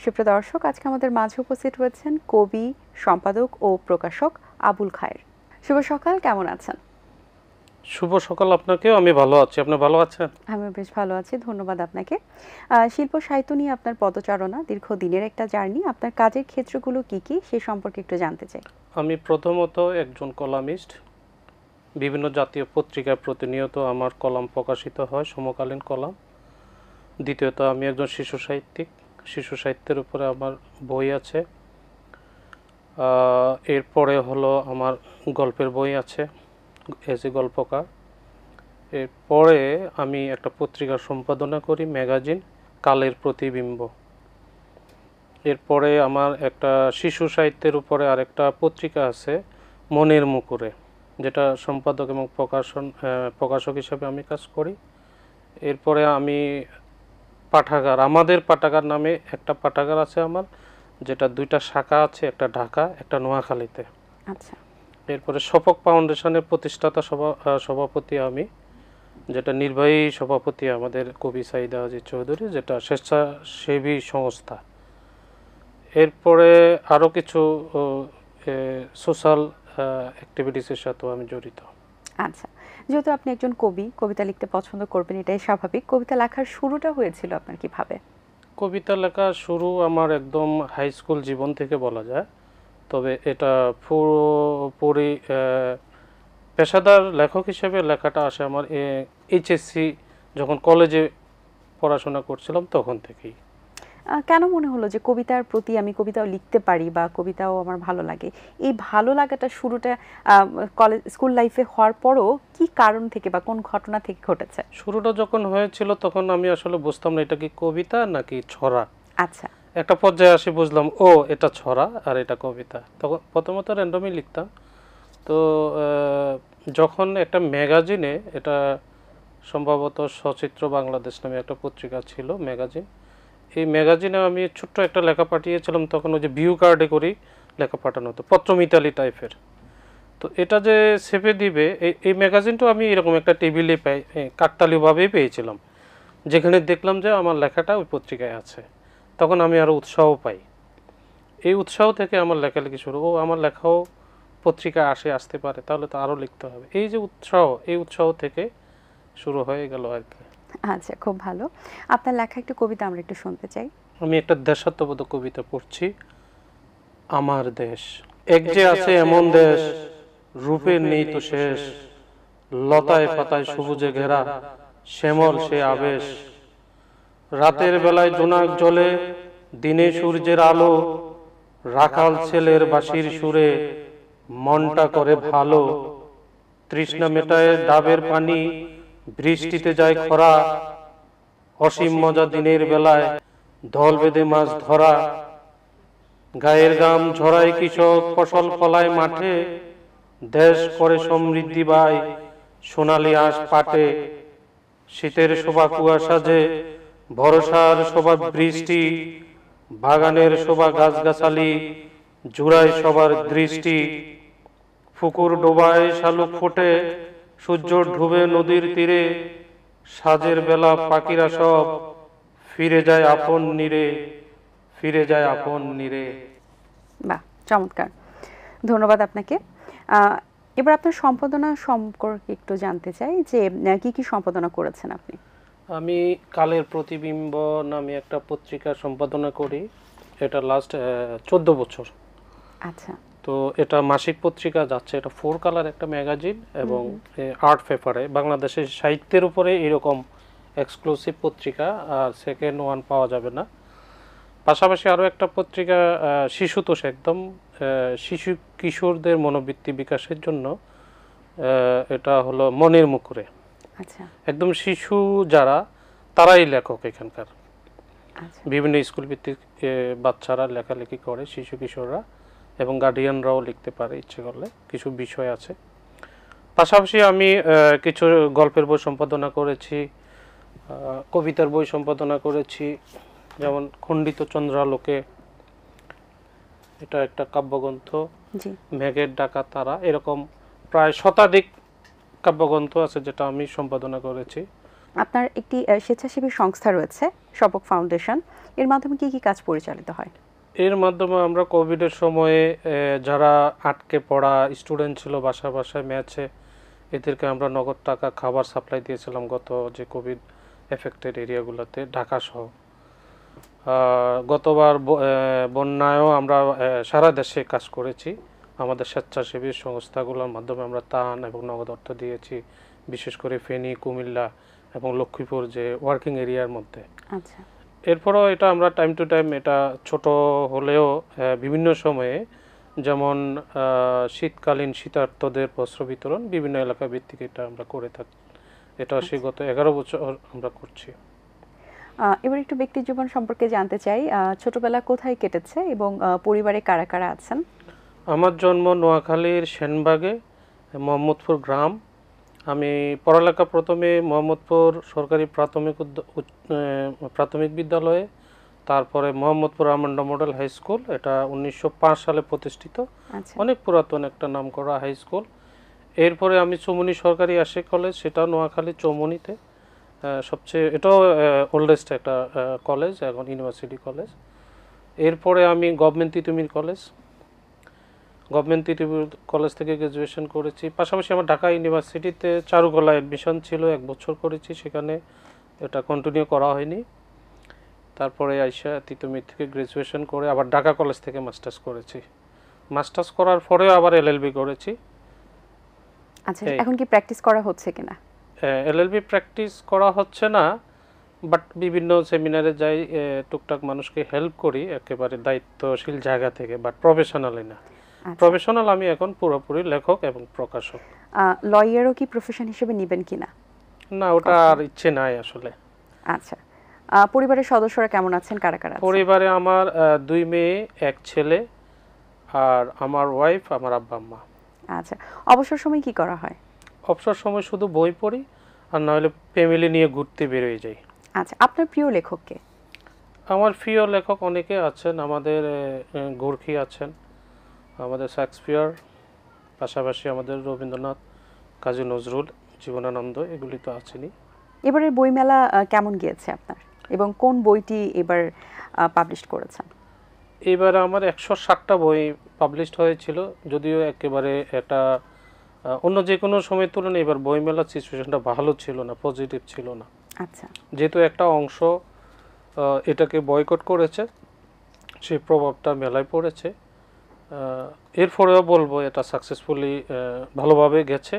সুপ্রিয় দর্শক, আজকে আমাদের মাঝে উপস্থিত হয়েছেন কবি, সম্পাদক ও প্রকাশক আবুল খায়ের। শুভ সকাল, কেমন আছেন? শুভ সকাল আপনাকেও। আমি ভালো আছি, আপনি ভালো আছেন? আমি বেশ ভালো আছি, ধন্যবাদ আপনাকে। শিল্প সাহিত্য নিয়ে আপনার পদচারণা, দীর্ঘদিনের একটা জার্নি। আপনার কাজের ক্ষেত্রগুলো কি কি সে সম্পর্কে একটু জানতে চাই। আমি প্রথমত একজন কলামিস্ট। বিভিন্ন জাতীয় পত্রিকায় প্রতিনিয়ত আমার কলাম প্রকাশিত হয়, সমকালীন কলাম। দ্বিতীয়ত আমি একজন শিশু সাহিত্যিক। শিশু সাহিত্যের উপরে আমার বই আছে। এরপরে হলো আমার গল্পের বই আছে, এজ এ গল্পকার। এরপরে আমি একটা পত্রিকা সম্পাদনা করি, ম্যাগাজিন কালের প্রতিবিম্ব। এরপরে আমার একটা শিশু সাহিত্যের উপরে আরেকটা পত্রিকা আছে, মনের মুকুরে, যেটা সম্পাদক এবং প্রকাশক হিসাবে আমি কাজ করি। এরপরে আমি পাঠাগার, আমাদের পাঠাগার নামে একটা পাঠাগার আছে আমার, যেটা দুইটা শাখা আছে, একটা ঢাকা, একটা নোয়াখালীতে। আচ্ছা। এরপরে শফক ফাউন্ডেশনের প্রতিষ্ঠাতা সভাপতি আমি, যেটা নির্বাহী সভাপতি আমাদের কবি সাইদা আজিজ চৌধুরী, যেটা স্বেচ্ছাসেবী সংস্থা। এরপরে আরও কিছু সোশ্যাল অ্যাক্টিভিটিসের সাথেও আমি জড়িত। আচ্ছা, যেহেতু আপনি একজন কবি, কবিতা লিখতে পছন্দ করবেন, এটাই স্বাভাবিক। কবিতা লেখার শুরুটা হয়েছিল আপনার কিভাবে? কবিতা লেখা শুরু আমার একদম হাই স্কুল জীবন থেকে বলা যায়। তবে এটা পুরোপুরি পেশাদার লেখক হিসেবে লেখাটা আসে আমার এইচএসসি, যখন কলেজে পড়াশোনা করছিলাম তখন থেকেই। কেন মনে হলো যে কবিতার প্রতি আমি কবিতাও লিখতে পারি বা কবিতাও আমার ভালো লাগে? এই ভালো লাগাটা শুরুটা কলেজ স্কুল লাইফে হওয়ার পরও কি কারণ থেকে বা কোন ঘটনা থেকে ঘটেছে? শুরুটা যখন হয়েছিল তখন আমি আসলে বুঝতাম না এটা কি কবিতা নাকি ছড়া। আচ্ছা। একটা পর্যায়ে আসি বুঝলাম, ও এটা ছড়া আর এটা কবিতা। তখন প্রথমত র্যান্ডমই লিখতাম। তো যখন একটা ম্যাগাজিনে, এটা সম্ভবত সচিত্র বাংলাদেশ নামে একটা পত্রিকা ছিল, ম্যাগাজিন, এই ম্যাগাজিনে আমি ছোট্ট একটা লেখা পাঠিয়েছিলাম। তখন ওই যে ভিউ কার্ডে করি লেখা পাঠানো হতো, পত্রমিতালি টাইপের। তো এটা যে ছেপে দিবে, এই ম্যাগাজিনটাও আমি এরকম একটা টেবিলে কাকতালীয়ভাবেই পেয়েছিলাম, যেখানে দেখলাম যে আমার লেখাটা ওই পত্রিকায় আছে। তখন আমি আরও উৎসাহ পাই। এই উৎসাহ থেকে আমার লেখালেখি শুরু, আমার লেখাও পত্রিকায় আসতে পারে, তাহলে তো আরও লিখতে হবে। এই যে উৎসাহ, এই উৎসাহ থেকে শুরু হয়ে গেল আর কি। আচ্ছা, খুব ভালো। আপনার লেখা একটু কবিতা আমরা একটু শুনতে চাই। আমি একটা দেশাত্মবোধক কবিতা পড়ছি। আমার দেশ, এক যে আছে এমন দেশ, রূপের নেই তো শেষ, লতায় পাতায় সবুজে ঘেরা, শ্যামল সে আবেশ। রাতের বেলায় জোনাক জ্বলে, দিনে সূর্যের আলো, রাখাল ছেলের বাঁশির সুরে মনটা করে ভালো। তৃষ্ণা মেটায় ডাবের পানি, বৃষ্টিতে যায় খরা, অসীম মজা দিনের বেলায় দল বেঁধে মাছ ধরা। গায়ের গাম ঝরায় কৃষক, ফসল ফলায় মাঠে, দেশ করে সমৃদ্ধি বাই সোনালি আঁশ পাটে। শীতের শোভা কুয়াশা যে, ভরসার শোভা বৃষ্টি, বাগানের শোভা গাছগাছালি, জুড়ায় সবার দৃষ্টি। পুকুর ডোবায় শালুক ফোটে, সূর্য ডুবে নদীর তীরে, সাজের বেলা পাখিরা সব ফিরে যায় আপন নীরে, ফিরে যায় আপন নীরে। বাহ, চমৎকার, ধন্যবাদ আপনাকে। এবার আপনার সম্পাদনা সম্পর্কে একটু জানতে চাই যে কি কি সম্পাদনা করেছেন আপনি? আমি কালের প্রতিবিম্ব নামে একটা পত্রিকা সম্পাদনা করি, এটা লাস্ট 14 বছর। আচ্ছা। তো এটা মাসিক পত্রিকা যাচ্ছে, এটা 4 কালার একটা ম্যাগাজিন এবং আর্ট পেপারে। বাংলাদেশের সাহিত্যের উপরে এরকম এক্সক্লুসিভ পত্রিকা আর সেকেন্ড ওয়ান পাওয়া যাবে না। পাশাপাশি আরও একটা পত্রিকা, শিশুতোষ, একদম শিশু কিশোরদের মনোবৃত্তি বিকাশের জন্য, এটা হলো মনের মুকুরে। আচ্ছা। একদম শিশু যারা, তারাই লেখক এখানকার। আচ্ছা। বিভিন্ন স্কুল ভিত্তিক বাচ্চারা লেখালেখি করে, শিশু কিশোররা, এবং গার্ডিয়ানরাও লিখতে পারে ইচ্ছে করলে, কিছু বিষয় আছে। পাশাপাশি আমি কিছু গল্পের বই সম্পাদনা করেছি, কবিতার বই সম্পাদনা করেছি, যেমন খণ্ডিত চন্দ্রালোকে, এটা একটা কাব্যগ্রন্থ, মেঘের ডাকা তারা, এরকম প্রায় শতাধিক কাব্যগ্রন্থ আছে যেটা আমি সম্পাদনা করেছি। আপনার একটি স্বেচ্ছাসেবী সংস্থা রয়েছে, শপক ফাউন্ডেশন। এর মাধ্যমে কি কি কাজ পরিচালিত হয়? এর মাধ্যমে আমরা কোভিডের সময়ে যারা আটকে পড়া স্টুডেন্ট ছিল বাসায় বাসায় ম্যাচে, এদেরকে আমরা নগদ টাকা খাবার সাপ্লাই দিয়েছিলাম গত যে কোভিড এফেক্টেড এরিয়াগুলোতে, ঢাকা সহ। গতবার বন্যায়ও আমরা সারা দেশে কাজ করেছি। আমাদের স্বেচ্ছাসেবী সংস্থাগুলোর মাধ্যমে আমরা ত্রাণ এবং নগদ অর্থ দিয়েছি, বিশেষ করে ফেনী, কুমিল্লা এবং লক্ষ্মীপুর যে ওয়ার্কিং এরিয়ার মধ্যে। আচ্ছা। এরপরও এটা আমরা টাইম টু টাইম, এটা ছোট হলেও বিভিন্ন সময়ে, যেমন শীতকালীন শীতার্তদের বস্ত্র বিতরণ বিভিন্ন এলাকা ভিত্তিক এটা আমরা করে থাকি। এটা সেই গত 11 বছর আমরা করছি। এবার একটু ব্যক্তি জীবন সম্পর্কে জানতে চাই। ছোটবেলা কোথায় কেটেছে এবং পরিবারে কারা কারা আছেন? আমার জন্ম নোয়াখালীর সেনবাগে, মোহাম্মদপুর গ্রাম। আমি পড়ালেখা প্রথমে মোহাম্মদপুর সরকারি প্রাথমিক বিদ্যালয়ে, তারপরে মোহাম্মদপুর আমান্ডা মডেল হাই স্কুল, এটা 1905 সালে প্রতিষ্ঠিত, অনেক পুরাতন একটা নামকরা হাই স্কুল। এরপরে আমি চৌমুহনী সরকারি আশিক কলেজ, সেটা নোয়াখালী চৌমুহনীতে, সবচেয়ে এটাও ওল্ডেস্ট একটা কলেজ, এখন ইউনিভার্সিটি কলেজ। এরপরে আমি গভর্নমেন্ট তিতুমির কলেজ থেকে গ্র্যাজুয়েশন করেছি। পাশাপাশি আমার ঢাকা ইউনিভার্সিটিতে চারুকলা অ্যাডমিশন ছিল, 1 বছর করেছি, সেখানে এটা কন্টিনিউ করা হয়নি। তারপরে আইসা তিতুমির থেকে গ্র্যাজুয়েশন করে আবার ঢাকা কলেজ থেকে মাস্টার্স করেছি। মাস্টার্স করার পরেও আবার এলএলবি করেছি। আচ্ছা, এখন কি প্র্যাকটিস করা হচ্ছে কিনা? এলএলবি প্র্যাকটিস করা হচ্ছে না, বাট বিভিন্ন সেমিনারে যাই, টুকটাক মানুষকে হেল্প করি একেবারে দায়িত্বশীল জায়গা থেকে, বাট প্রফেশনালি না। প্রফেশনাল আমি এখন পুরোপুরি লেখক এবং প্রকাশক। লয়ারও কি প্রফেশন হিসেবে নেবেন কিনা? না, ওটা আর ইচ্ছে নাই আসলে। আচ্ছা, পরিবারের সদস্যরা কেমন আছেন, কারা কারা? পরিবারে আমার 2 মেয়ে 1 ছেলে, আর আমার ওয়াইফ, আমার আব্বা আম্মা। আচ্ছা, অবসর সময় কি করা হয়? অবসর সময় শুধু বই পড়ি, আর না হলে ফ্যামিলি নিয়ে ঘুরতে বেরোয় যাই। আচ্ছা, আপনার প্রিয় লেখক কে? আমার প্রিয় লেখক অনেকে আছেন। আমাদের গোর্খী আছেন, আমাদের শেক্সপিয়ার, পাশাপাশি আমাদের রবীন্দ্রনাথ, কাজী নজরুল, জীবনানন্দ, এগুলি তো আছেনই। এবারের বইমেলা কেমন গিয়েছে আপনার, এবং কোন বইটি এবার পাবলিশ করেছেন? এবার আমার 160টা বই পাবলিশড হয়েছিল, যদিও একেবারে এটা অন্য যে কোনো সময়ের তুলনায় এবার বইমেলার সিচুয়েশনটা ভালো ছিল না, পজিটিভ ছিল না। আচ্ছা, যেহেতু একটা অংশ এটাকে বয়কট করেছে, সেই প্রভাবটা মেলায় পড়েছে। এরপরেও বলবো এটা সাকসেসফুলি ভালোভাবে গেছে,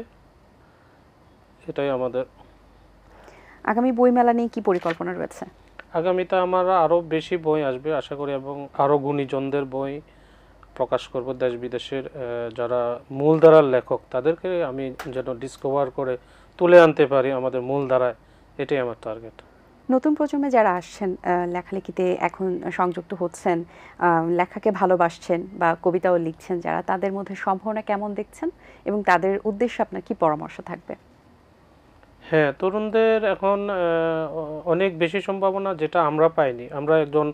এটাই আমাদের। আগামী বইমেলা নিয়ে কি পরিকল্পনা রয়েছে? আগামীতে আমার আরও বেশি বই আসবে আশা করি, এবং আরও গুণীজনদের বই প্রকাশ করব। দেশ বিদেশের যারা মূলধারার লেখক, তাদেরকে আমি যেন ডিসকভার করে তুলে আনতে পারি আমাদের মূলধারায়, এটাই আমার টার্গেট। নতুন প্রজন্মে যারা আসছেন, লেখালেখিতে এখন সংযুক্ত হচ্ছেন, লেখাকে ভালোবাসছেন বা কবিতাও লিখছেন যারা, তাদের মধ্যে সম্ভাবনা কেমন দেখছেন এবং তাদের উদ্দেশ্যে আপনার কি পরামর্শ থাকবে? হ্যাঁ, তরুণদের এখন অনেক বেশি সম্ভাবনা, যেটা আমরা পাইনি। আমরা একজন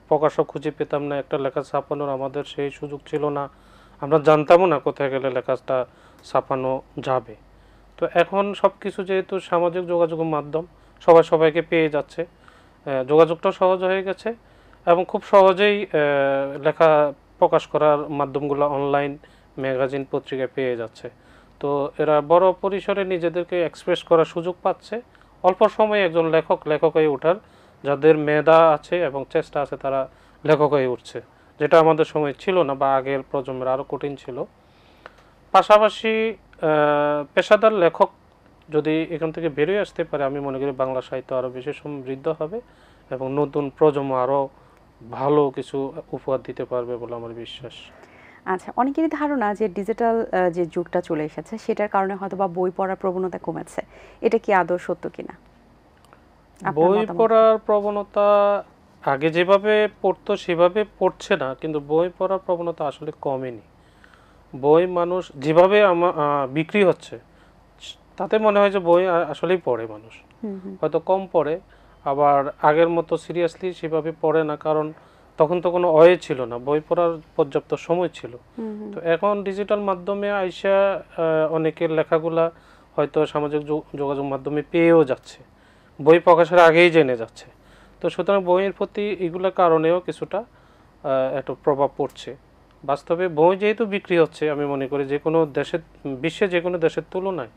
প্রকাশক খুঁজে পেতাম না, একটা লেখা ছাপানোর আমাদের সেই সুযোগ ছিল না, আমরা জানতামও না কোথায় গেলে লেখাটা ছাপানো যাবে। তো এখন সব কিছু যেহেতু সামাজিক যোগাযোগের মাধ্যম, সবাই সবাইকে পেয়ে যাচ্ছে, যোগাযোগটাও সহজ হয়ে গেছে, এবং খুব সহজেই লেখা প্রকাশ করার মাধ্যমগুলো অনলাইন, ম্যাগাজিন, পত্রিকায় পেয়ে যাচ্ছে। তো এরা বড় পরিসরে নিজেদেরকে এক্সপ্রেস করার সুযোগ পাচ্ছে। অল্প সময়ে একজন লেখক হয়ে ওঠার, যাদের মেধা আছে এবং চেষ্টা আছে, তারা লেখক হয়ে উঠছে, যেটা আমাদের সময় ছিল না, বা আগের প্রজন্মের আরও কঠিন ছিল। পাশাপাশি পেশাদার লেখক যদি এখান থেকে বেরিয়ে আসতে পারে, আমি মনে করি বাংলা সাহিত্য আরও বেশি সমৃদ্ধ হবে এবং নতুন প্রজন্ম আরও ভালো কিছু উপহার দিতে পারবে বলে আমার বিশ্বাস। আচ্ছা, অনেকেরই ধারণা যে ডিজিটাল যে যুগটা চলে এসেছে সেটার কারণে হয়তো বা বই পড়ার প্রবণতা কমেছে, এটা কি আদৌ সত্য কিনা? বই পড়ার প্রবণতা আগে যেভাবে পড়তো সেভাবে পড়ছে না, কিন্তু বই পড়ার প্রবণতা আসলে কমেনি। বই মানুষ যেভাবে বিক্রি হচ্ছে, তাতে মনে হয় যে বই আসলেই পড়ে মানুষ, হয়তো কম পড়ে, আবার আগের মতো সিরিয়াসলি সেভাবে পড়ে না, কারণ তখন তো কোনো ওয়ে ছিল না, বই পড়ার পর্যাপ্ত সময় ছিল। তো এখন ডিজিটাল মাধ্যমে আইসা অনেকের লেখাগুলা হয়তো সামাজিক যোগাযোগ মাধ্যমে পেয়েও যাচ্ছে, বই প্রকাশের আগেই জেনে যাচ্ছে। তো সুতরাং বইয়ের প্রতি এগুলোর কারণেও কিছুটা একটা প্রভাব পড়ছে। বাস্তবে বই যেহেতু বিক্রি হচ্ছে, আমি মনে করি যে কোনো দেশের, বিশ্বে যে কোনো দেশের তুলনায়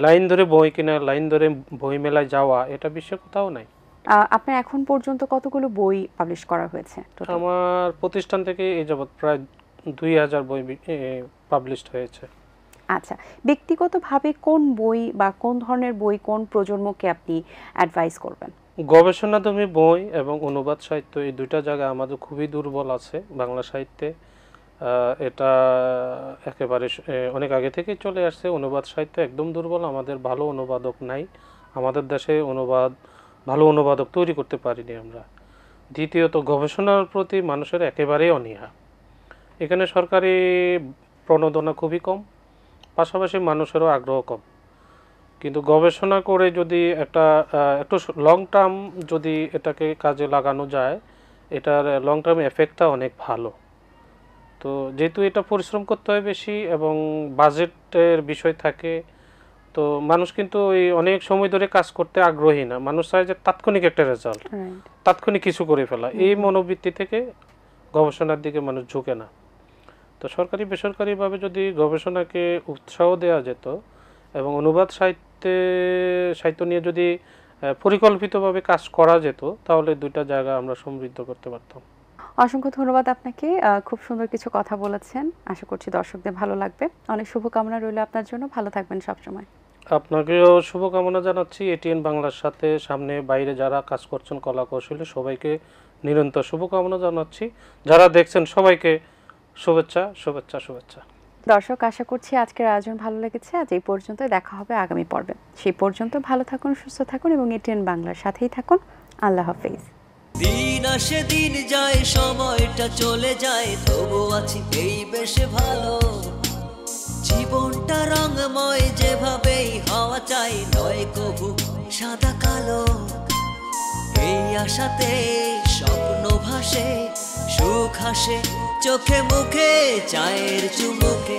লাইন ধরে বই কিনা, লাইন ধরে বই মেলায় যাওয়া, এটা বিশ্বে কোথাও নাই। আপনার এখন পর্যন্ত কতগুলো বই পাবলিশ করা হয়েছে total? আমার প্রতিষ্ঠান থেকে এই যাবৎ প্রায় 2000 বই পাবলিশড হয়েছে। আচ্ছা, ব্যক্তিগতভাবে কোন বই বা কোন ধরনের বই কোন প্রজন্মকে আপনি অ্যাডভাইস করবেন? গবেষণাধর্মী বই এবং অনুবাদ সাহিত্য, এই দুইটা জায়গায় আমাদের খুবই দুর্বল আছে বাংলা সাহিত্যে। এটা একেবারে অনেক আগে থেকেই চলে আসছে। অনুবাদ সাহিত্য একদম দুর্বল, আমাদের ভালো অনুবাদক নাই, আমাদের দেশে ভালো অনুবাদক তৈরি করতে পারিনি আমরা। দ্বিতীয়ত, গবেষণার প্রতি মানুষের একেবারেই অনীহা। এখানে সরকারি প্রণোদনা খুবই কম, পাশাপাশি মানুষেরও আগ্রহ কম। কিন্তু গবেষণা করে যদি একটু লং টার্ম যদি এটাকে কাজে লাগানো যায়, এটার লং টার্ম এফেক্টটা অনেক ভালো। তো যেহেতু এটা পরিশ্রম করতে হয় বেশি এবং বাজেটের বিষয় থাকে, তো মানুষ কিন্তু ওই অনেক সময় ধরে কাজ করতে আগ্রহী না। মানুষ চায় যে তাৎক্ষণিক একটা রেজাল্ট, তাৎক্ষণিক কিছু করে ফেলা। এই মনোবৃত্তি থেকে গবেষণার দিকে মানুষ ঝুঁকে না। তো সরকারি বেসরকারিভাবে যদি গবেষণাকে উৎসাহ দেওয়া যেত এবং অনুবাদ সাহিত্য নিয়ে যদি পরিকল্পিতভাবে কাজ করা যেত, তাহলে দুইটা জায়গা আমরা সমৃদ্ধ করতে পারতাম। অসংখ্য ধন্যবাদ আপনাকে, খুব সুন্দর কিছু কথা বলেছেন। আশা করছি দর্শকদের ভালো লাগবে। অনেক শুভকামনা রইল আপনার জন্য, ভালো থাকবেন সবসময়। আপনাকেও শুভকামনা জানাচ্ছি। এটিএন বাংলার সাথে সামনে বাইরে যারা কাজ করছেন কলা কৌশলী, সবাইকে নিরন্তর শুভকামনা জানাচ্ছি। যারা দেখছেন সবাইকে শুভেচ্ছা শুভেচ্ছা শুভেচ্ছা। দর্শক, আশা করছি আজকের আয়োজন ভালো লেগেছে। আজ এই পর্যন্ত, দেখা হবে আগামী পর্বে। সেই পর্যন্ত ভালো থাকুন, সুস্থ থাকুন এবং এটিএন বাংলার সাথেই থাকুন। আল্লাহ হাফেজ। দিন আসে দিন যায়, সময়টা চলে যায়, তবু আছি এই বেশ ভালো। জীবনটা রঙময়, যেভাবেই হওয়া চাই, নয় কবু সাদা কালো। এই আশাতে স্বপ্ন ভাসে, সুখ হাসে চোখে মুখে, চায়ের চুমুকে।